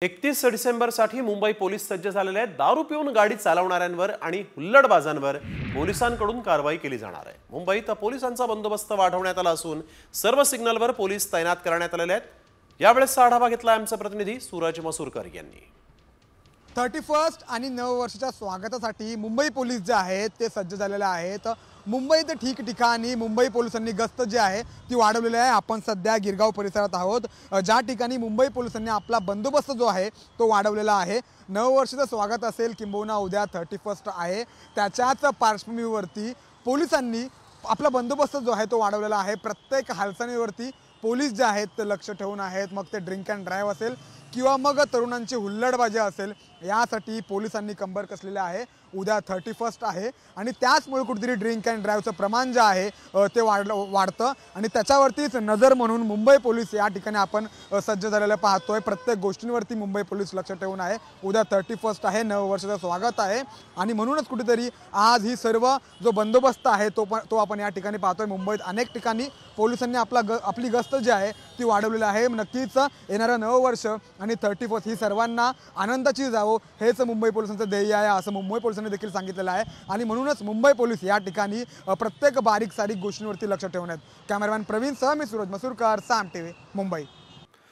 31 डिसेंबरसाठी Mumbai police सज्ज झालेले आहेत। दारू पिऊन गाडी चालवणाऱ्यांवर आणि हुल्लडबाजांवर पोलिसांकडून कारवाई केली जाणार आहे। मुंबईत पोलिसांचा बंदोबस्त वाढवण्यात आला असून सर्व सिग्नलवर पोलीस तैनात करण्यात आलेले आहेत। यावेळेस आढावा घेतला आमचे प्रतिनिधी सूरज मसूरकर यांनी। 31 आणि नववर्षाच्या स्वागतासाठी मुंबई पोलीस जे आहेत ते सज्ज झालेले आहेत। मुंबईत ठिकठिकाणी मुंबई पोलिसांनी गस्त जी आहे ती वाढवलेली आहे। आपण सध्या गिरगाव परिसरात आहोत, ज्या ठिकाणी मुंबई पोलिसांनी आपला बंदोबस्त जो आहे तो वाढवलेला आहे। नववर्षाचं स्वागत असेल किंबहुना उद्या 31 आहे, त्याच्याच पार्श्वभूमीवरती पोलिसांनी आपला बंदोबस्त जो आहे तो वाढवलेला आहे। प्रत्येक हालचालीवरती पोलीस जे आहेत ते लक्ष ठेवून आहेत, मग ते ड्रिंक अँड ड्राईव्ह असेल किंवा मग तरुणांची हुल्लडबाजी असेल, यासाठी पोलिसांनी कंबर कसलेले आहे। उद्या 31 आहे आणि त्याचमुळे कुठेतरी ड्रिंक अँड ड्राईव्हचं प्रमाण जे आहे ते वाढतं आणि त्याच्यावरतीच नजर म्हणून मुंबई पोलीस या ठिकाणी आपण सज्ज झालेलं पाहतोय। प्रत्येक गोष्टींवरती मुंबई पोलीस लक्ष ठेवून आहे। उद्या 31 आहे, नववर्षाचं स्वागत आहे आणि म्हणूनच कुठेतरी आज ही सर्व जो बंदोबस्त आहे तो आपण या ठिकाणी पाहतोय। मुंबईत अनेक ठिकाणी पोलिसांनी आपली गस्त जी आहे ती वाढवलेली आहे। नक्कीच येणारं नववर्ष आणि 31 ही सर्वांना आनंदाची जावो हेच मुंबई पोलिसांचं ध्येय आहे, असं मुंबई पोलिसांनी देखील सांगितलेलं आहे आणि म्हणूनच मुंबई पोलीस या ठिकाणी प्रत्येक बारीक सारीक गोष्टींवरती लक्ष ठेवून आहेत। कॅमेरामॅन प्रवीण सह मी सूरज मसूरकर, साम टीव्ही, मुंबई।